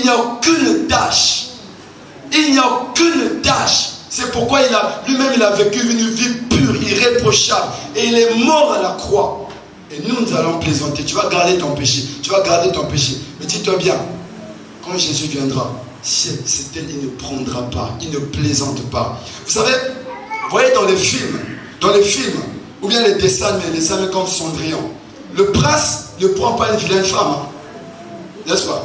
Il n'y a aucune tâche. Il n'y a aucune tâche. C'est pourquoi lui-même il a vécu une vie pure, irréprochable. Et il est mort à la croix. Et nous allons plaisanter. Tu vas garder ton péché. Tu vas garder ton péché. Mais dis-toi bien, quand Jésus viendra, c'est elle, il ne prendra pas. Il ne plaisante pas. Vous savez, vous voyez dans les films, ou bien les dessins comme Cendrillon, le prince ne prend pas une vilaine femme. N'est-ce pas?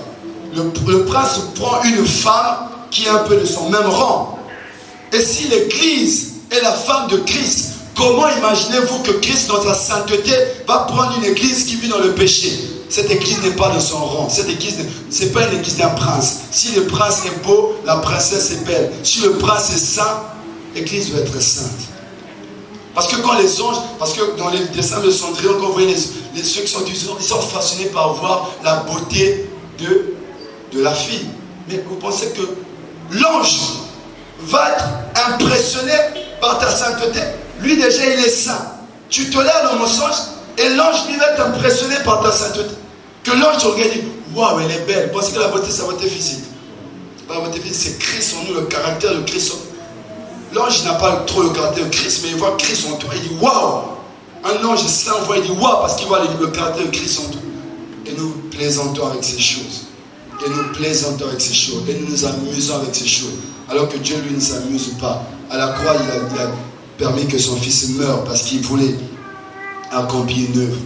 Le prince prend une femme qui est un peu de son même rang. Et si l'Église est la femme de Christ, comment imaginez-vous que Christ, dans sa sainteté, va prendre une église qui vit dans le péché? Cette église n'est pas de son rang. Cette église, ce n'est pas une église d'un prince. Si le prince est beau, la princesse est belle. Si le prince est saint, l'église doit être sainte. Parce que quand les anges, parce que dans les dessins de Cendrillon, quand vous voyez ceux qui sont du ils sont fascinés par voir la beauté de la fille. Mais vous pensez que l'ange va être impressionné par ta sainteté? Lui déjà il est saint. Tu tolères le mensonge et l'ange lui va être impressionné par ta sainteté. Que l'ange te regarde et dit waouh, elle est belle. Vous pensez que la beauté c'est la beauté physique? C'est pas la beauté physique, c'est Christ en nous, le caractère de Christ. L'ange n'a pas trop le caractère de Christ, mais il voit Christ en toi. Il dit waouh. Un ange saint voit, il dit waouh, parce qu'il voit le caractère de Christ en toi. Et nous plaisantons avec ces choses. Et nous plaisantons avec ces choses. Et nous nous amusons avec ces choses. Alors que Dieu, lui, ne s'amuse pas. À la croix, il a permis que son fils meure parce qu'il voulait accomplir une œuvre.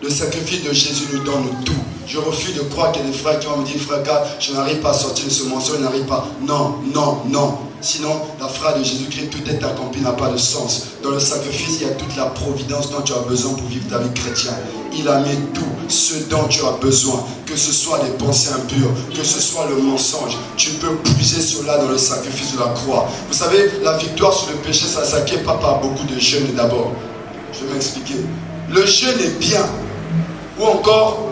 Le sacrifice de Jésus nous donne tout. Je refuse de croire qu'il y a des frères qui vont me dire, frère, car je n'arrive pas à sortir de ce mensonge, je n'arrive pas. Non, non, non. Sinon, la phrase de Jésus-Christ, tout est accompli, n'a pas de sens. Dans le sacrifice, il y a toute la providence dont tu as besoin pour vivre ta vie chrétienne. Il a mis tout ce dont tu as besoin, que ce soit les pensées impures, que ce soit le mensonge. Tu peux puiser cela dans le sacrifice de la croix. Vous savez, la victoire sur le péché, ça ne s'acquiert pas par beaucoup de jeûnes d'abord. Je vais m'expliquer. Le jeûne est bien. Ou encore,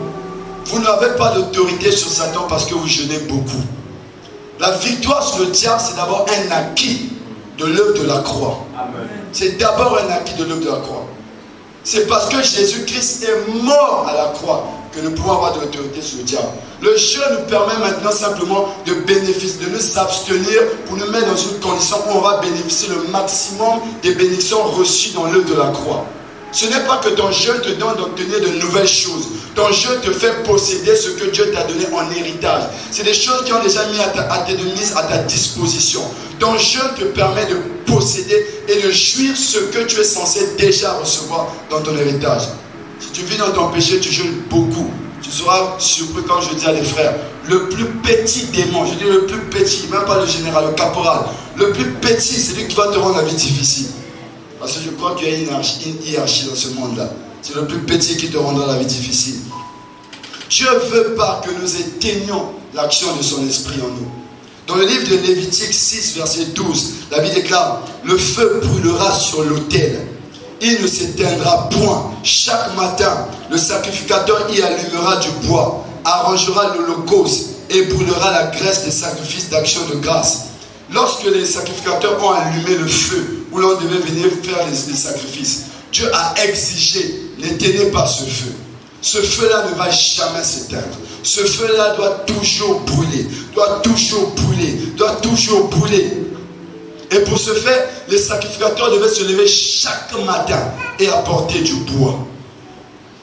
vous n'avez pas d'autorité sur Satan parce que vous jeûnez beaucoup. La victoire sur le diable, c'est d'abord un acquis de l'œuvre de la croix. C'est d'abord un acquis de l'œuvre de la croix. C'est parce que Jésus-Christ est mort à la croix que nous pouvons avoir de l'autorité sur le diable. Le jeûne nous permet maintenant simplement de bénéficier, de nous abstenir pour nous mettre dans une condition où on va bénéficier le maximum des bénédictions reçues dans l'œuvre de la croix. Ce n'est pas que ton jeûne te donne d'obtenir de nouvelles choses. Ton jeûne te fait posséder ce que Dieu t'a donné en héritage. C'est des choses qui ont déjà mis mises à ta disposition. Ton jeûne te permet de posséder et de jouir ce que tu es censé déjà recevoir dans ton héritage. Si tu vis dans ton péché, tu jeûnes beaucoup. Tu seras surpris quand je dis à des frères, le plus petit démon, je dis le plus petit, même pas le général, le caporal, le plus petit, c'est lui qui va te rendre la vie difficile. Parce que je crois qu'il y a une hiérarchie dans ce monde-là. C'est le plus petit qui te rendra la vie difficile. Dieu ne veut pas que nous éteignions l'action de son esprit en nous. Dans le livre de Lévitique 6, verset 12, la Bible déclare, le feu brûlera sur l'autel. Il ne s'éteindra point. Chaque matin, le sacrificateur y allumera du bois, arrangera l'holocauste et brûlera la graisse des sacrifices d'action de grâce. Lorsque les sacrificateurs ont allumé le feu, où l'on devait venir faire les sacrifices, Dieu a exigé, n'éteignez pas ce feu. Ce feu-là ne va jamais s'éteindre. Ce feu-là doit toujours brûler, doit toujours brûler, doit toujours brûler. Et pour ce faire, les sacrificateurs devaient se lever chaque matin et apporter du bois.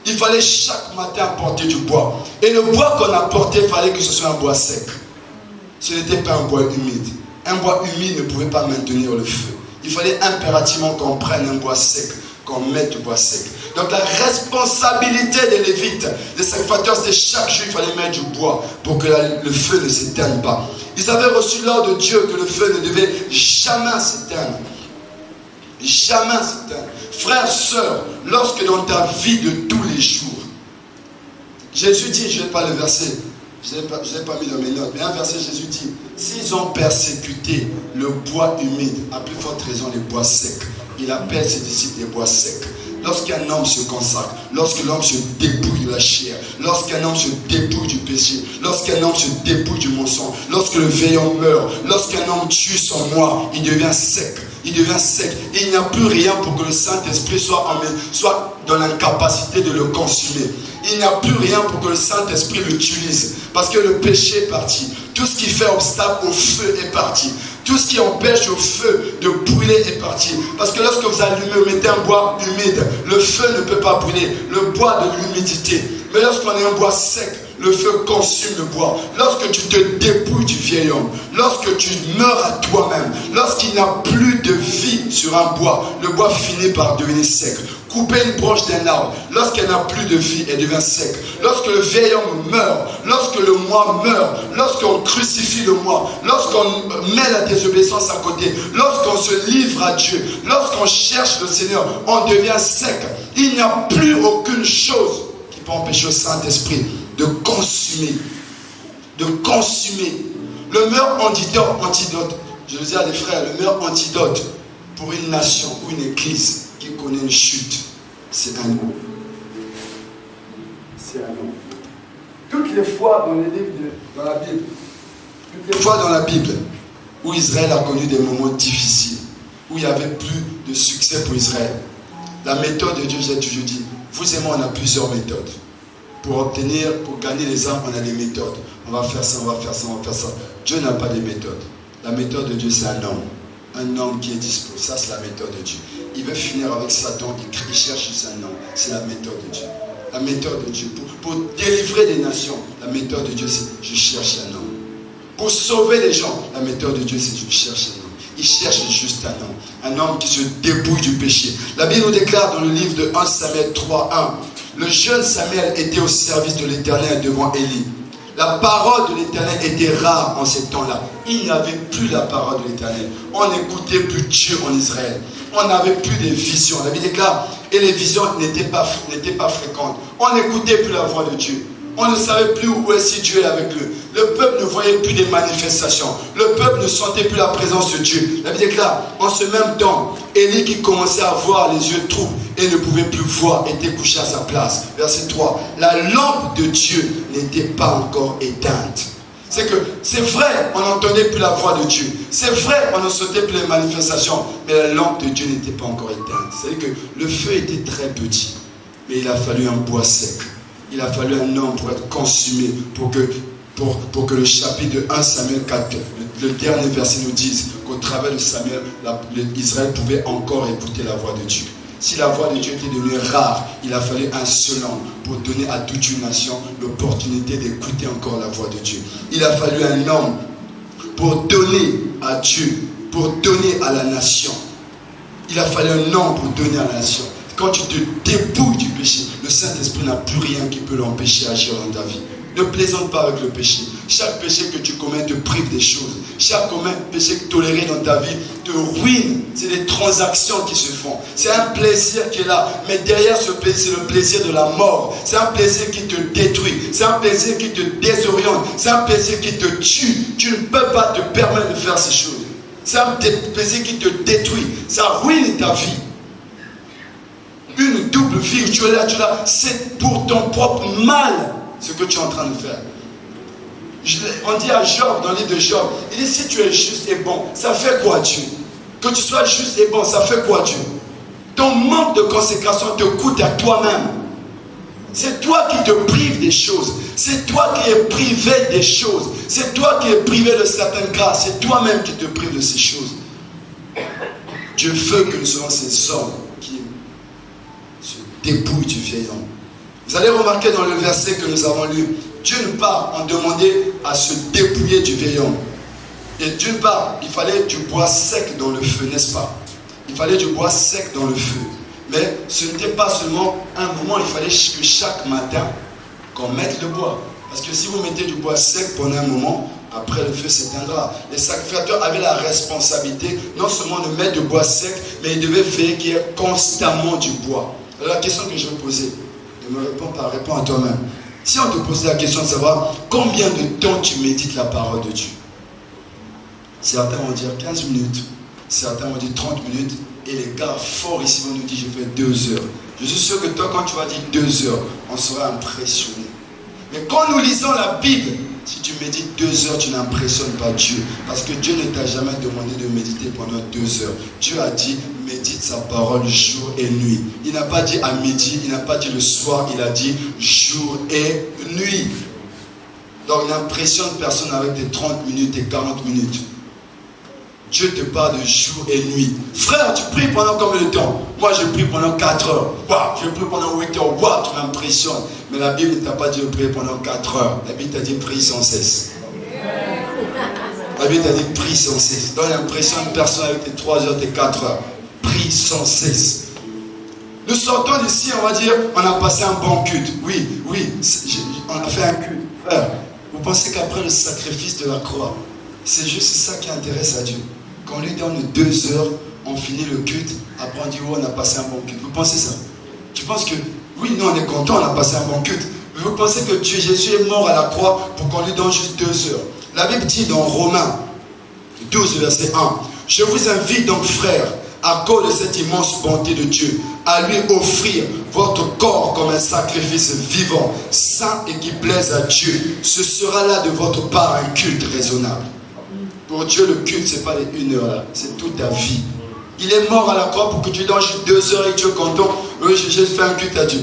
Il fallait chaque matin apporter du bois. Et le bois qu'on apportait, il fallait que ce soit un bois sec. Ce n'était pas un bois humide. Un bois humide ne pouvait pas maintenir le feu. Il fallait impérativement qu'on prenne un bois sec, qu'on mette du bois sec. Donc la responsabilité des Lévites, des sacrificateurs, c'était chaque jour il fallait mettre du bois pour que le feu ne s'éteigne pas. Ils avaient reçu l'ordre de Dieu que le feu ne devait jamais s'éteindre. Jamais s'éteindre. Frères, sœurs, lorsque dans ta vie de tous les jours, Jésus dit, je n'ai pas le verset, je ne l'ai pas mis dans mes notes, mais un verset, Jésus dit, s'ils ont persécuté le bois humide, à plus forte raison les bois secs, il appelle ses disciples les bois secs. Lorsqu'un homme se consacre, lorsque l'homme se dépouille de la chair, lorsqu'un homme se dépouille du péché, lorsqu'un homme se dépouille du mensonge, lorsque le veillant meurt, lorsqu'un homme tue son moi, il devient sec. Il devient sec. Et il n'y a plus rien pour que le Saint-Esprit soit dans l'incapacité de le consumer. Il n'y a plus rien pour que le Saint-Esprit l'utilise. Parce que le péché est parti. Tout ce qui fait obstacle au feu est parti. Tout ce qui empêche au feu de brûler est parti. Parce que lorsque vous allumez, vous mettez un bois humide, le feu ne peut pas brûler. Le bois de l'humidité. Mais lorsqu'on est un bois sec, le feu consume le bois. Lorsque tu te dépouilles du vieil homme, lorsque tu meurs à toi-même, lorsqu'il n'y a plus de vie sur un bois, le bois finit par devenir sec. Couper une branche d'un arbre, lorsqu'elle n'a plus de vie, elle devient sec. Lorsque le vieil homme meurt, lorsque le moi meurt, lorsqu'on crucifie le moi, lorsqu'on met la désobéissance à côté, lorsqu'on se livre à Dieu, lorsqu'on cherche le Seigneur, on devient sec. Il n'y a plus aucune chose qui peut empêcher au Saint-Esprit de consumer. De consumer. Le meilleur antidote, je le dis à des frères, le meilleur antidote pour une nation ou une église qui connaît une chute, c'est un nom. C'est un nom. Toutes les fois dans les livres dans la Bible, toutes les fois dans la Bible où Israël a connu des moments difficiles, où il n'y avait plus de succès pour Israël, la méthode de Dieu, j'ai toujours dit, vous et moi, on a plusieurs méthodes. Pour gagner les âmes, on a des méthodes. On va faire ça, on va faire ça, on va faire ça. Dieu n'a pas de méthode. La méthode de Dieu, c'est un homme. Un homme qui est disposé. Ça, c'est la méthode de Dieu. Il veut finir avec Satan, il cherche juste un homme. C'est la méthode de Dieu. La méthode de Dieu. Pour délivrer des nations, la méthode de Dieu, c'est je cherche un homme. Pour sauver les gens, la méthode de Dieu, c'est je cherche un homme. Il cherche juste un homme. Un homme qui se débrouille du péché. La Bible nous déclare dans le livre de 1 Samuel 3:1. Le jeune Samuel était au service de l'Éternel devant Élie. La parole de l'Éternel était rare en ces temps-là. Il n'y avait plus la parole de l'Éternel. On n'écoutait plus Dieu en Israël. On n'avait plus de visions. La Bible déclare, et les visions n'étaient pas fréquentes. On n'écoutait plus la voix de Dieu. On ne savait plus où est si Dieu est avec eux. Le peuple ne voyait plus des manifestations. Le peuple ne sentait plus la présence de Dieu. La Bible déclare, en ce même temps, Élie qui commençait à avoir les yeux troubles et ne pouvait plus voir, était couché à sa place. Verset 3. La lampe de Dieu n'était pas encore éteinte. C'est que, c'est vrai, on n'entendait plus la voix de Dieu. C'est vrai, on ne sentait plus les manifestations. Mais la lampe de Dieu n'était pas encore éteinte. C'est-à-dire que le feu était très petit. Mais il a fallu un bois sec. Il a fallu un homme pour être consumé, pour que le chapitre de 1 Samuel 4, le dernier verset nous dise qu'au travers de Samuel, Israël pouvait encore écouter la voix de Dieu. Si la voix de Dieu était devenue rare, il a fallu un seul homme pour donner à toute une nation l'opportunité d'écouter encore la voix de Dieu. Il a fallu un homme pour donner à Dieu, pour donner à la nation. Il a fallu un homme pour donner à la nation. Quand tu te dépouilles du péché, le Saint-Esprit n'a plus rien qui peut l'empêcher d'agir dans ta vie. Ne plaisante pas avec le péché. Chaque péché que tu commets te prive des choses. Chaque péché toléré dans ta vie te ruine. C'est des transactions qui se font. C'est un plaisir qui est là. Mais derrière ce plaisir, c'est le plaisir de la mort. C'est un plaisir qui te détruit. C'est un plaisir qui te désoriente. C'est un plaisir qui te tue. Tu ne peux pas te permettre de faire ces choses. C'est un plaisir qui te détruit. Ça ruine ta vie. Une double vie, tu es là, c'est pour ton propre mal ce que tu es en train de faire. On dit à Job, dans le livre de Job, il dit si tu es juste et bon, ça fait quoi Dieu? Que tu sois juste et bon, ça fait quoi Dieu? Ton manque de consécration te coûte à toi-même. C'est toi qui te prives des choses. C'est toi qui es privé des choses. C'est toi qui es privé de certaines grâces. C'est toi-même qui te prives de ces choses. Dieu veut que nous soyons ces hommes qui se dépouillent du vieil homme. Vous allez remarquer dans le verset que nous avons lu, Dieu nous part en demandait à se dépouiller du vieil homme. Et d'une part, il fallait du bois sec dans le feu, n'est-ce pas? Il fallait du bois sec dans le feu. Mais ce n'était pas seulement un moment, il fallait que chaque matin, qu'on mette le bois. Parce que si vous mettez du bois sec pendant un moment, après le feu s'éteindra. Les sacrificateurs avaient la responsabilité non seulement de mettre du bois sec, mais ils devaient veiller qu'il y ait constamment du bois. Alors la question que je vais poser, ne me réponds pas, réponds à toi-même. Si on te posait la question de savoir combien de temps tu médites la parole de Dieu, certains vont dire 15 minutes, certains vont dire 30 minutes, et les gars forts ici vont nous dire je fais 2 heures. Je suis sûr que toi, quand tu vas dire 2 heures, on sera impressionné. Mais quand nous lisons la Bible, si tu médites 2 heures, tu n'impressionnes pas Dieu. Parce que Dieu ne t'a jamais demandé de méditer pendant 2 heures. Dieu a dit, médite sa parole jour et nuit. Il n'a pas dit à midi, il n'a pas dit le soir, il a dit jour et nuit. Donc n'impressionne personne avec tes 30 minutes et 40 minutes. Dieu te parle de jour et nuit. Frère, tu pries pendant combien de temps? Moi, je prie pendant 4 heures. Waouh, je prie pendant 8 heures. Waouh, tu m'impressionnes. Mais la Bible ne t'a pas dit de prier pendant 4 heures. La Bible t'a dit prie sans cesse. La Bible t'a dit prie sans cesse. Donc n'impressionne personne avec tes 3 heures, tes 4 heures. Prie sans cesse. Nous sortons d'ici, on va dire, on a passé un bon culte. Oui, on a fait un culte. Frère, vous pensez qu'après le sacrifice de la croix, c'est juste ça qui intéresse à Dieu? Quand on lui donne 2 heures, on finit le culte, après on dit, oh, on a passé un bon culte. Vous pensez ça? Tu penses que, oui, nous on est content, on a passé un bon culte. Mais vous pensez que Jésus est mort à la croix pour qu'on lui donne juste 2 heures? La Bible dit dans Romains 12, verset 1, je vous invite donc, frères, à cause de cette immense bonté de Dieu, à lui offrir votre corps comme un sacrifice vivant, saint et qui plaise à Dieu. Ce sera là de votre part un culte raisonnable. Pour Dieu, le culte, ce n'est pas les 1 heure là, c'est toute ta vie. Il est mort à la croix pour que tu donnes juste 2 heures et que tu es content. Oui, j'ai fait un culte à Dieu.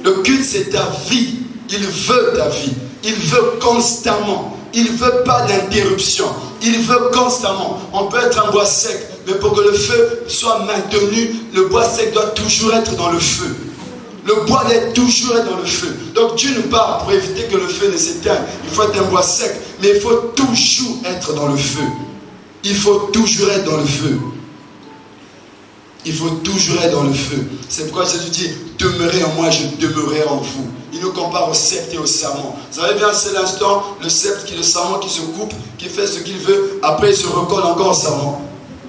Le culte, c'est ta vie. Il veut ta vie. Il veut constamment. Il ne veut pas d'interruption. Il veut constamment. On peut être un bois sec, mais pour que le feu soit maintenu, le bois sec doit toujours être dans le feu. Le bois doit toujours être dans le feu. Donc Dieu nous parle pour éviter que le feu ne s'éteigne. Il faut être un bois sec, mais il faut toujours être dans le feu. Il faut toujours être dans le feu. Il faut toujours être dans le feu. C'est pourquoi Jésus dit, demeurez en moi, je demeurerai en vous. Il nous compare au sceptre et au serment. Vous savez bien, c'est l'instant, le sceptre qui est le serment qui se coupe, qui fait ce qu'il veut, après il se recolle encore au serment.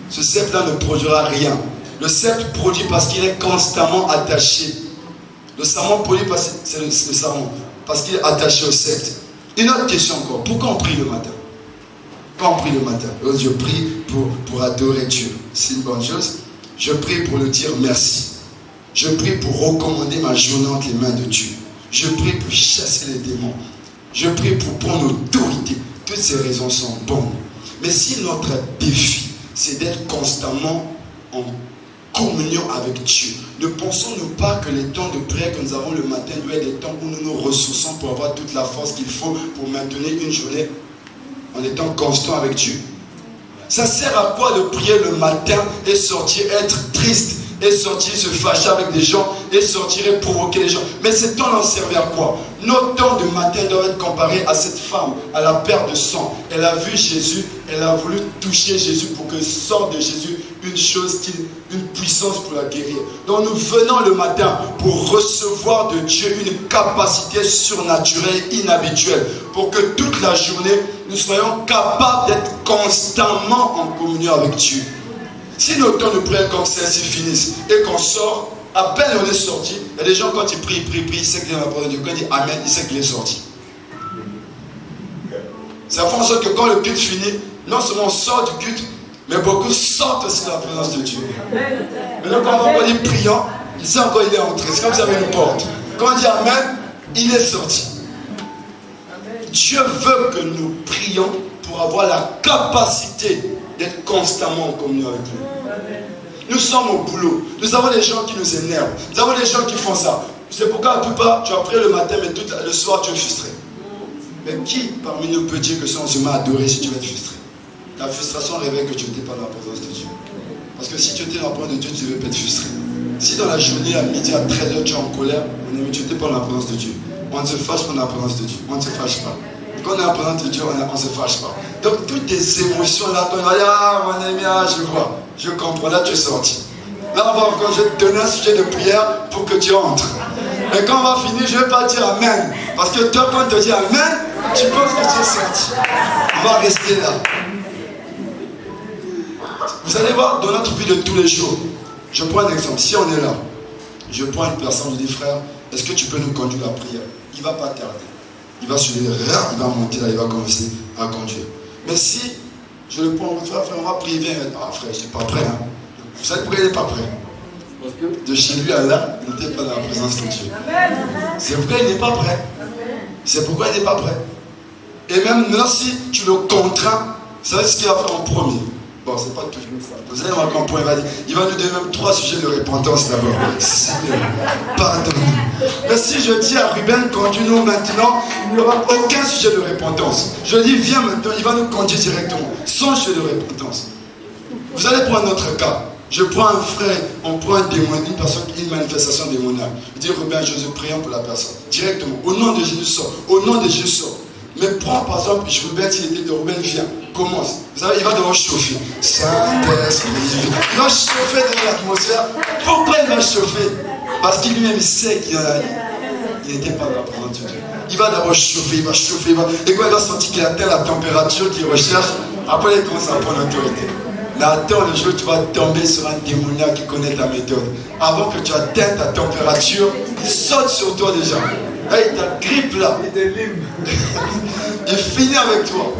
Ce sceptre-là ne produira rien. Le sceptre produit parce qu'il est constamment attaché. Le serment produit parce que c'est le serment, parce qu'il est attaché au sceptre. Une autre question encore, pourquoi on prie le matin? Quand on prie le matin, je prie pour adorer Dieu. C'est une bonne chose. Je prie pour le dire merci. Je prie pour recommander ma journée entre les mains de Dieu. Je prie pour chasser les démons. Je prie pour prendre l'autorité. Toutes ces raisons sont bonnes. Mais si notre défi, c'est d'être constamment en communion avec Dieu, ne pensons-nous pas que les temps de prière que nous avons le matin doivent être des temps où nous nous ressourçons pour avoir toute la force qu'il faut pour maintenir une journée en étant constant avec Dieu? Ça sert à quoi de prier le matin et sortir être triste, et sortir se fâcher avec des gens, et sortir et provoquer les gens? Mais ces temps-là servent à quoi? Nos temps de matin doivent être comparés à cette femme, à la perte de sang. Elle a vu Jésus, elle a voulu toucher Jésus pour que sorte de Jésus une chose, une puissance pour la guérir. Donc nous venons le matin pour recevoir de Dieu une capacité surnaturelle, inhabituelle, pour que toute la journée, nous soyons capables d'être constamment en communion avec Dieu. Si nos temps de prière comme celle-ci finissent et qu'on sort, à peine on est sorti, il y a des gens quand ils prient, ils savent qu'il y a la parole de Dieu. Quand ils disent Amen, ils savent qu'il est sorti. Ça fait en sorte que quand le culte finit, non seulement on sort du culte, mais beaucoup sortent aussi de la présence de Dieu. Maintenant quand on va dire priant, il sait encore il est entré. C'est comme si il y avait une porte. Quand on dit Amen, il est sorti. Dieu veut que nous prions pour avoir la capacité d'être constamment en communion avec lui. Nous sommes au boulot. Nous avons des gens qui nous énervent. Nous avons des gens qui font ça. C'est pourquoi la plupart, tu as prié le matin, mais le soir, tu es frustré. Mais qui parmi nous peut dire que si on se met à adorer, si tu vas être frustré? Ta frustration révèle que tu n'étais pas dans la présence de Dieu. Parce que si tu étais dans la présence de Dieu, tu ne devais pas être frustré. Si dans la journée, à midi, à 13h, tu es en colère, mon ami, tu n'étais pas dans la présence de Dieu. On ne se fâche pas dans la présence de Dieu. On ne se fâche pas. Quand on est dans la présence de Dieu, on ne se fâche pas. Donc toutes tes émotions là, quand on va dire, ah mon ami, ah, je vois, je comprends, là tu es sorti. Là on va encore, je vais te donner un sujet de prière pour que tu entres. Mais quand on va finir, je ne vais pas dire Amen. Parce que toi, quand on te dit Amen, tu penses que tu es sorti. On va rester là. Vous allez voir, dans notre vie de tous les jours, je prends un exemple. Si on est là, je prends une personne, je dis frère, est-ce que tu peux nous conduire la prière? Il ne va pas tarder. Il va se lever, il va monter là, il va commencer à conduire. Mais si je le prends, frère, on va prier. Ah frère, je n'ai pas prêt. Hein. Vous savez pourquoi il n'est pas prêt? Parce que de chez lui à là, il n'était pas dans la présence de Dieu. C'est pourquoi il n'est pas prêt. C'est pourquoi il n'est pas prêt. Et même si tu le contrains, vous savez ce qu'il va faire en premier? Bon, c'est pas toujours ça. Vous allez voir comment il va nous donner même 3 sujets de repentance d'abord. Seigneur, pardonne-nous. Mais si je dis à Ruben, conduis-nous maintenant, il n'y aura aucun sujet de repentance. Je dis, viens maintenant, il va nous conduire directement. Sans sujet de repentance. Vous allez prendre notre cas. Je prends un frère, on prend un démon, une personne, une manifestation démoniaque. Je dis, Ruben, Jésus, prions pour la personne. Directement. Au nom de Jésus, sort. Au nom de Jésus, sort. Mais prends par exemple, Ruben, s'il était de Ruben, viens, commence. Vous savez, il va devoir chauffer. Saint-Esprit, il va chauffer dans l'atmosphère. Pourquoi il va chauffer? Parce qu'il lui-même, il sait qu'il n'était pas là pour Dieu. Il va d'abord chauffer, il va chauffer, et quand il va sentir qu'il atteint la température qu'il recherche, après il commence à prendre l'autorité. Là, attends le jour où tu vas tomber sur un démoniaque qui connaît ta méthode. Avant que tu atteignes ta température, il saute sur toi déjà. Hey, ta grippe là. Il finit avec toi.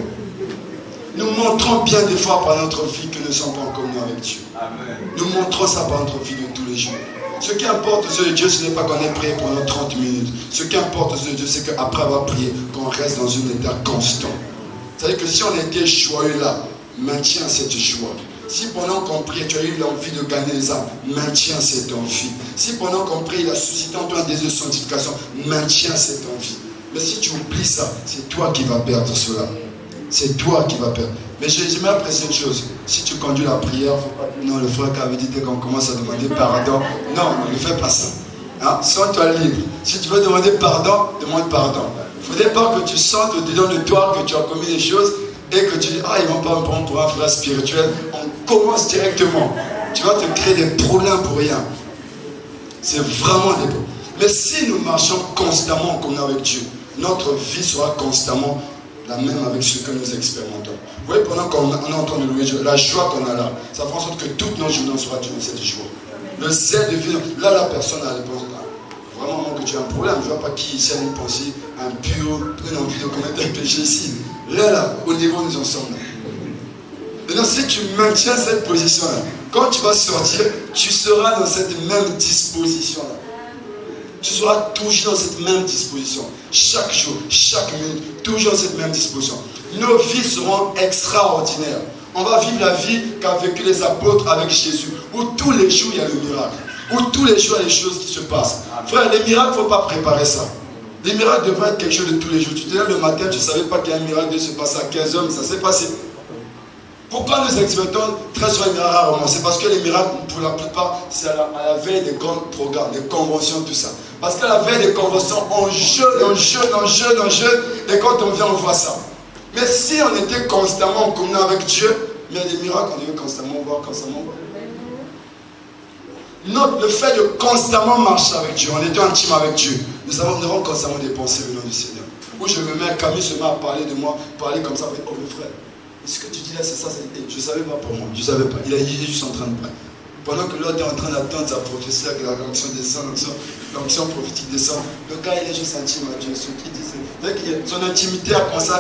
Nous montrons bien des fois par notre vie que nous ne sommes pas en communion avec Dieu. Amen. Nous montrons ça par notre vie de tous les jours. Ce qui importe aux yeux de Dieu, ce n'est pas qu'on ait prié pendant 30 minutes. Ce qui importe aux yeux de Dieu, c'est qu'après avoir prié, qu'on reste dans un état constant. C'est-à-dire que si on était joyeux là, maintiens cette joie. Si pendant qu'on prie, tu as eu l'envie de gagner les âmes, maintiens cette envie. Si pendant qu'on prie, il a suscité en toi un désir de sanctification, maintiens cette envie. Mais si tu oublies ça, c'est toi qui vas perdre cela. C'est toi qui vas perdre. Mais j'aimerais apprécier une chose. Si tu conduis la prière, faut pas... non, le frère qui avait dit dès qu'on commence à demander pardon, non, ne fais pas ça. Hein? Sens-toi libre. Si tu veux demander pardon, demande pardon. Il ne faudrait pas que tu sentes au-dedans de toi que tu as commis des choses et que tu dis, ah, ils ne vont pas me prendre pour un frère spirituel. On commence directement. Tu vas te créer des problèmes pour rien. C'est vraiment des problèmes. Mais si nous marchons constamment en communion avec Dieu, notre vie sera constamment la même avec ce que nous expérimentons. Vous voyez, pendant qu'on est en train de louer Dieu, la joie qu'on a là, ça fait en sorte que toutes nos journées soient d'une cette joie. Le zèle de vie, là, la personne a répondu, vraiment que tu as un problème, je ne vois pas qui ici a une pensée impure, une envie de commettre un péché ici. Là, au niveau où nous en sommes. Maintenant, si tu maintiens cette position-là, quand tu vas sortir, tu seras dans cette même disposition-là. Tu seras toujours dans cette même disposition. Chaque jour, chaque minute, toujours dans cette même disposition. Nos vies seront extraordinaires. On va vivre la vie qu'a vécu les apôtres avec Jésus, où tous les jours il y a le miracle, où tous les jours il y a des choses qui se passent. Frère, les miracles, il ne faut pas préparer ça. Les miracles devraient être quelque chose de tous les jours. Tu te lèves le matin, tu ne savais pas qu'il y a un miracle de se passer à 15h, mais ça s'est passé. Pourquoi nous expérimentons très souvent les miracles rarement? C'est parce que les miracles, pour la plupart, c'est à la veille des grands programmes, des conventions, tout ça. Parce qu'à la veille des conventions, on jeûne, et quand on vient, on voit ça. Mais si on était constamment en communion avec Dieu, mais les miracles, on devait constamment voir, constamment voir. Le fait de constamment marcher avec Dieu, on était intime avec Dieu, nous avons constamment des pensées venant du Seigneur. Où je me mets, Camille se met à parler de moi, parler comme ça, oh le frère. Ce que tu dis là, c'est ça, je ne savais pas pour moi, je ne savais pas. Il est juste en train de parler. Pendant que l'autre est en train d'attendre sa prophétie, que la l'onction descend, l'onction prophétique descend, le gars il est juste intime à Dieu. Ce qu'il dit, c'est son intimité a commencé,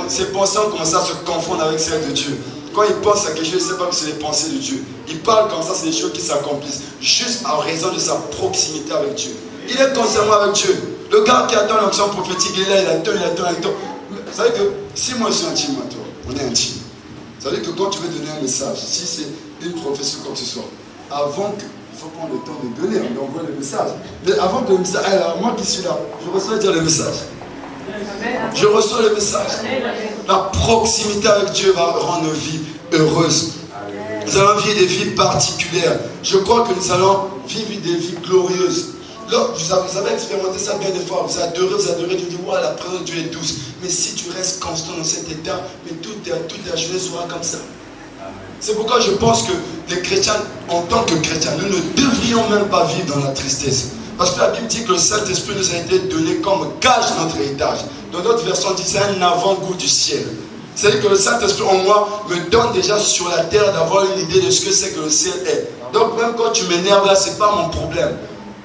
ses pensées ont commencé à se confondre avec celles de Dieu. Quand il pense à quelque chose, il ne sait pas que c'est les pensées de Dieu. Il parle comme ça, c'est des choses qui s'accomplissent, juste en raison de sa proximité avec Dieu. Il est constamment avec Dieu. Le gars qui attend l'onction prophétique, il est là, il attend. Vous savez que si moi je suis intime à toi, on est intime. Ça veut dire que quand tu veux donner un message, si c'est une prophétie comme ce soit, avant que, il faut prendre le temps de donner, on envoie le message. Mais avant que le message, alors moi qui suis là, je reçois dire le message. Je reçois le message. La proximité avec Dieu va rendre nos vies heureuses. Nous allons vivre des vies particulières. Je crois que nous allons vivre des vies glorieuses. Là, vous avez expérimenté ça bien des fois. Vous adorez, vous dites, ouais, la présence de Dieu est douce. Mais si tu restes constant dans cet état, mais toute ta journée sera comme ça. C'est pourquoi je pense que les chrétiens, en tant que chrétiens, nous ne devrions même pas vivre dans la tristesse. Parce que la Bible dit que le Saint-Esprit nous a été donné comme gage de notre héritage. Dans d'autres versions, on dit c'est un avant-goût du ciel. C'est-à-dire que le Saint-Esprit en moi me donne déjà sur la terre d'avoir une idée de ce que c'est que le ciel est. Donc même quand tu m'énerves là, c'est pas mon problème.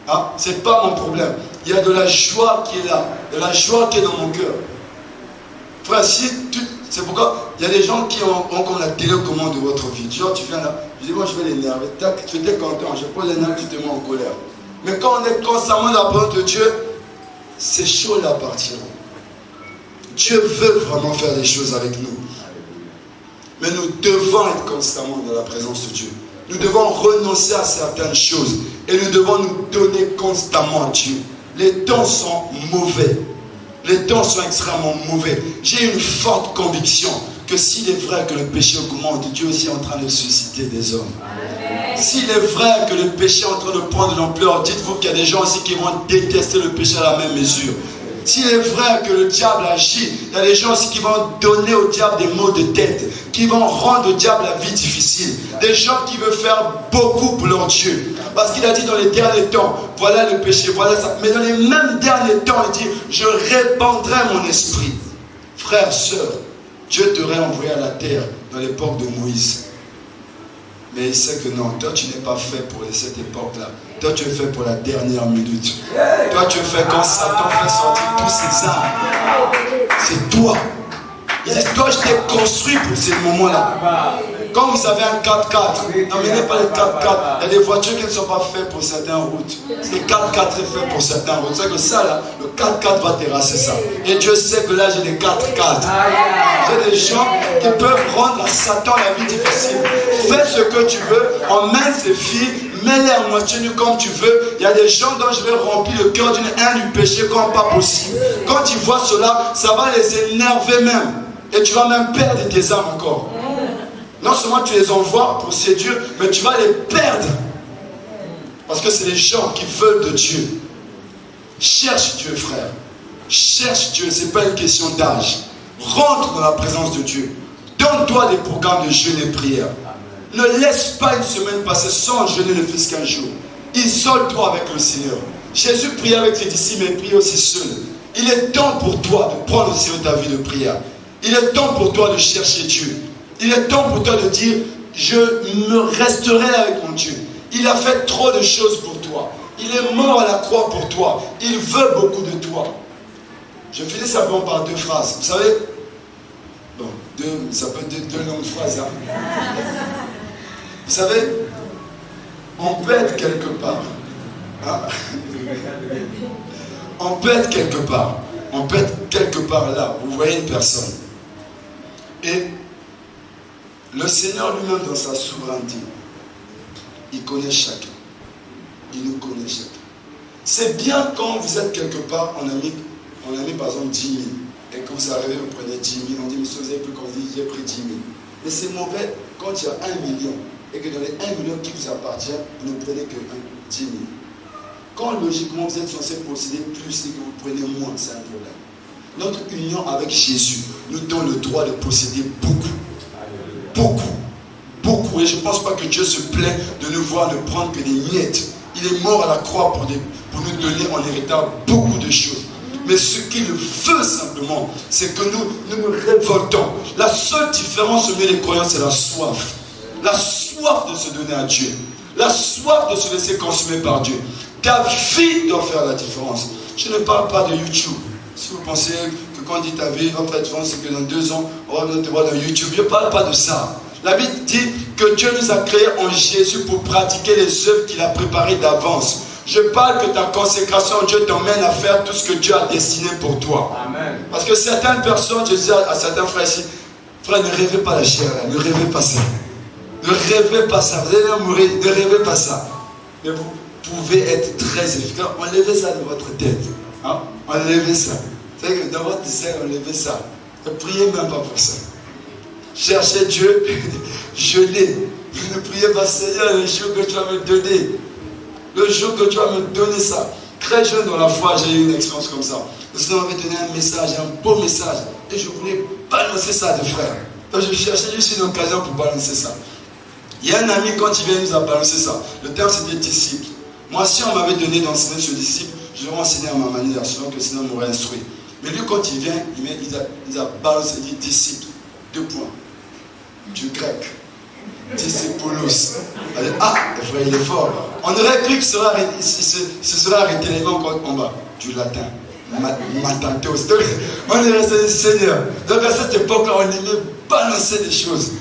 Hein? C'est pas mon problème. Il y a de la joie qui est là, de la joie qui est dans mon cœur. Frère, c'est pourquoi il y a des gens qui ont comme la télécommande de votre vie. Genre, tu viens là, je dis, moi je vais l'énerver. Tac, tu étais content, je pose les nerfs, tu te mets en colère. Mais quand on est constamment dans la présence de Dieu, ces choses-là partiront. Dieu veut vraiment faire des choses avec nous. Mais nous devons être constamment dans la présence de Dieu. Nous devons renoncer à certaines choses. Et nous devons nous donner constamment à Dieu. Les temps sont mauvais. Les temps sont extrêmement mauvais. J'ai une forte conviction que s'il est vrai que le péché augmente, Dieu aussi est en train de susciter des hommes. S'il est vrai que le péché est en train de prendre de l'ampleur, dites-vous qu'il y a des gens aussi qui vont détester le péché à la même mesure. S'il est vrai que le diable agit, il y a des gens aussi qui vont donner au diable des maux de tête, qui vont rendre au diable la vie difficile. Des gens qui veulent faire beaucoup pour leur Dieu. Parce qu'il a dit dans les derniers temps, voilà le péché, voilà ça. Mais dans les mêmes derniers temps, il dit, je répandrai mon esprit. Frères, sœurs, Dieu t'aurait envoyé à la terre dans l'époque de Moïse. Mais il sait que non, toi tu n'es pas fait pour cette époque-là. Toi tu es fait pour la dernière minute. Toi tu es fait quand Satan fait sortir tous ses armes. C'est toi. Il dit, toi je t'ai construit pour ces moments-là. Quand vous avez un 4x4, n'emmenez pas les 4x4. Il y a des voitures qui ne sont pas faites pour certaines routes. Les 4x4 est fait pour certaines routes. C'est que ça là, le 4x4 va terrasser ça. Et Dieu sait que là j'ai des 4x4. J'ai des gens qui peuvent rendre à Satan la vie difficile. Fais ce que tu veux, emmène ces filles, mets-les à moitié nues comme tu veux. Il y a des gens dont je vais remplir le cœur d'une haine du péché comme pas possible. Quand ils voient cela, ça va les énerver même. Et tu vas même perdre tes âmes encore. Non seulement tu les envoies pour séduire, mais tu vas les perdre. Parce que c'est les gens qui veulent de Dieu. Cherche Dieu, frère. Cherche Dieu, ce n'est pas une question d'âge. Rentre dans la présence de Dieu. Donne-toi des programmes de jeûne et prière. Ne laisse pas une semaine passer sans jeûner ne fût-ce qu'un jour. Isole-toi avec le Seigneur. Jésus priait avec ses disciples, mais il priait aussi seul. Il est temps pour toi de prendre aussi ta vie de prière. Il est temps pour toi de chercher Dieu. Il est temps pour toi de dire, je me resterai avec mon Dieu. Il a fait trop de choses pour toi. Il est mort à la croix pour toi. Il veut beaucoup de toi. Je finis simplement par deux phrases. Vous savez, bon, ça peut être deux longues phrases. Hein. Vous savez, on peut être quelque part. Hein? On peut être quelque part. On peut être quelque part là. Vous voyez une personne. Et le Seigneur lui-même, dans sa souveraineté, il connaît chacun. Il nous connaît chacun. C'est bien quand vous êtes quelque part, on a mis par exemple 10 000. Et quand vous arrivez, vous prenez 10 000. On dit, monsieur, vous avez pris qu'on dit, j'ai pris 10 000. Mais c'est mauvais quand il y a 1 million. Et que dans les 1 million qui vous appartient, vous ne prenez que 10 000. Quand logiquement vous êtes censé posséder plus et que vous prenez moins, c'est un problème. Notre union avec Jésus nous donne le droit de posséder beaucoup. Beaucoup. Beaucoup. Et je ne pense pas que Dieu se plaît de nous voir ne prendre que des miettes. Il est mort à la croix pour nous donner en héritage beaucoup de choses. Mais ce qu'il veut simplement, c'est que nous révoltons. La seule différence au milieu des croyants, c'est la soif. La soif de se donner à Dieu. La soif de se laisser consumer par Dieu. Ta vie doit faire la différence. Je ne parle pas de YouTube. Si vous pensez que quand on dit ta vie va faire la différence, c'est que dans 2 ans, on va te voir dans YouTube. Je ne parle pas de ça. La Bible dit que Dieu nous a créés en Jésus pour pratiquer les œuvres qu'il a préparées d'avance. Je parle que ta consécration, Dieu t'emmène à faire tout ce que Dieu a destiné pour toi. Amen. Parce que certaines personnes, je dis à certains frères ici, frère, ne rêvez pas la chair, là, ne rêvez pas ça. Ne rêvez pas ça, vous allez mourir, ne rêvez pas ça. Mais vous pouvez être très efficace. Enlevez ça de votre tête. Hein? Enlevez ça. C'est que dans votre sein, enlevez ça. Ne priez même pas pour ça. Cherchez Dieu, jeûnez. Ne priez pas, Seigneur, le jour que tu vas me donner. Le jour que tu vas me donner ça. Très jeune dans la foi, j'ai eu une expérience comme ça. Le Seigneur m'avait donné un message, un beau message. Et je voulais balancer ça de frère. Donc je cherchais juste une occasion pour balancer ça. Il y a un ami, quand il vient, il nous a balancé ça. Le terme, c'était disciple. Moi, si on m'avait donné d'enseigner ce disciple, je l'aurais enseigné à ma manière, selon que le Seigneur m'aurait instruit. Mais lui, quand il vient, il a balancé, il dit disciple. 2 points. Du grec. Discipoulos. Ah, frère, il est fort. On aurait cru que ce serait arrêté les mains en bas. Du latin. Matantos. On est resté Seigneur. Donc à cette époque-là, on aimait balancer des choses.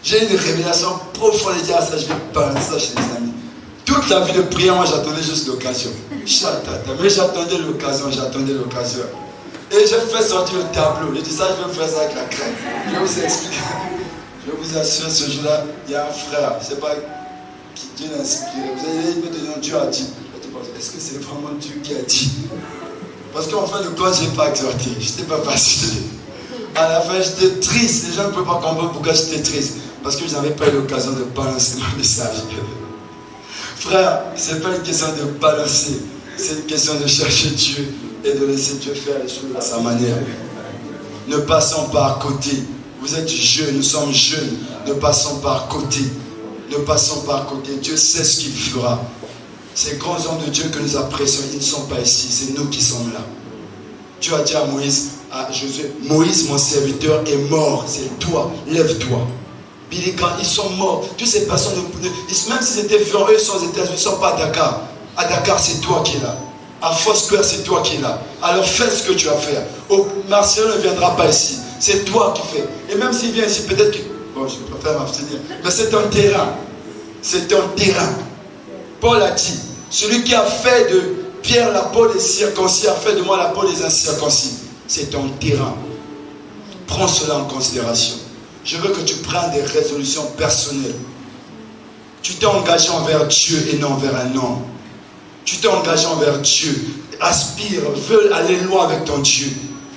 J'ai une révélation profonde et dire ça, je vais balancer ça chez les amis. Toute la vie de prière, moi j'attendais juste l'occasion. Mais j'attendais l'occasion. Et j'ai fait sortir le tableau. J'ai dit ça, je vais faire ça avec la crème. Je vais vous expliquer. Je vous assure, ce jour-là, il y a un frère, je ne sais pas qui Dieu l'a inspiré. Vous allez me dire, Dieu a dit. Est-ce que c'est vraiment Dieu qui a dit? Parce qu'en fin de compte, je n'ai pas exhorté. Je n'étais pas facile. À la fin, j'étais triste. Les gens ne peuvent pas comprendre pourquoi j'étais triste. Parce que je n'avais pas eu l'occasion de balancer mon message. Frère, ce n'est pas une question de balancer. C'est une question de chercher Dieu et de laisser Dieu faire les choses à sa manière. Ne passons pas à côté. Vous êtes jeunes, nous sommes jeunes. Ne passons pas à côté. Ne passons pas à côté. Dieu sait ce qu'il fera. Ces grands hommes de Dieu que nous apprécions, ils ne sont pas ici. C'est nous qui sommes là. Dieu a dit à Moïse, à Josué, Moïse, mon serviteur, est mort. C'est toi. Lève-toi. Billy Graham, ils sont morts. Toutes ces personnes, même s'ils étaient vivants, eux sont aux États-Unis, ils ne sont pas à Dakar. À Dakar, c'est toi qui es là. À Foursquare, c'est toi qui es là. Alors fais ce que tu as à faire. Martial ne viendra pas ici. C'est toi qui fais. Et même s'il vient ici, peut-être que... Bon, je préfère m'abstenir. Mais c'est un terrain. C'est un terrain. Paul a dit, celui qui a fait de Pierre la peau des circoncis a fait de moi la peau des incirconcis. C'est un terrain. Prends cela en considération. Je veux que tu prennes des résolutions personnelles. Tu t'es engagé envers Dieu et non envers un homme. Tu t'es engagé envers Dieu. Aspire, veux aller loin avec ton Dieu.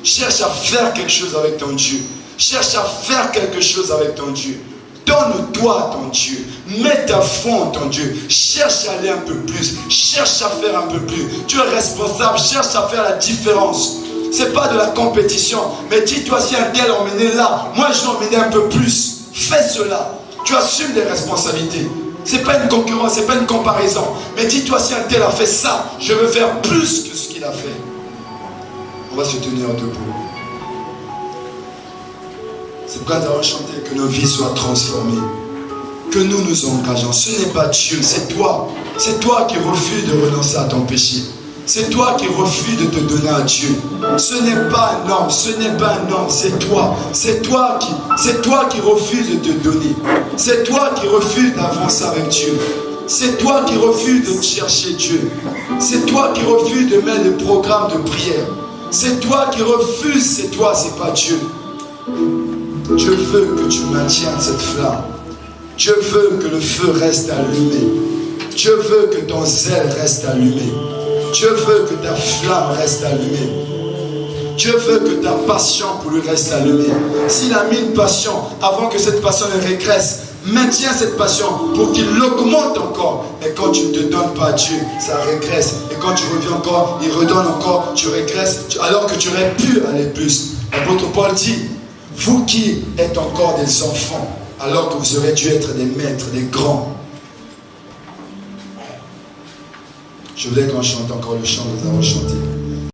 Cherche à faire quelque chose avec ton Dieu. Cherche à faire quelque chose avec ton Dieu. Donne-toi à ton Dieu. Mets ta foi en ton Dieu. Cherche à aller un peu plus. Cherche à faire un peu plus. Tu es responsable. Cherche à faire la différence. Ce n'est pas de la compétition. Mais dis-toi, si un tel emmené là, moi je vais emmener un peu plus. Fais cela. Tu assumes des responsabilités. Ce n'est pas une concurrence, ce n'est pas une comparaison. Mais dis-toi, si un tel a fait ça, je veux faire plus que ce qu'il a fait. On va se tenir debout. C'est pourquoi nous allons chanter que nos vies soient transformées. Que nous nous engageons. Ce n'est pas Dieu, c'est toi. C'est toi qui refuses de renoncer à ton péché. C'est toi qui refuses de te donner à Dieu. Ce n'est pas un homme, ce n'est pas un homme, c'est toi. C'est toi qui refuses de te donner. C'est toi qui refuses d'avancer avec Dieu. C'est toi qui refuses de chercher Dieu. C'est toi qui refuses de mettre des programmes de prière. C'est toi qui refuses, c'est toi, c'est pas Dieu. Dieu veut que tu maintiennes cette flamme. Dieu veut que le feu reste allumé. Dieu veut que ton zèle reste allumé. Dieu veut que ta flamme reste allumée. Dieu veut que ta passion pour lui reste allumée. S'il a mis une passion, avant que cette passion ne régresse, maintiens cette passion pour qu'il l'augmente encore. Mais quand tu ne te donnes pas à Dieu, ça régresse. Et quand tu reviens encore, il redonne encore, tu régresses, alors que tu aurais pu aller plus. L'apôtre Paul dit, vous qui êtes encore des enfants, alors que vous aurez dû être des maîtres, des grands. Je voulais qu'on chante encore le chant que nous avons chanté.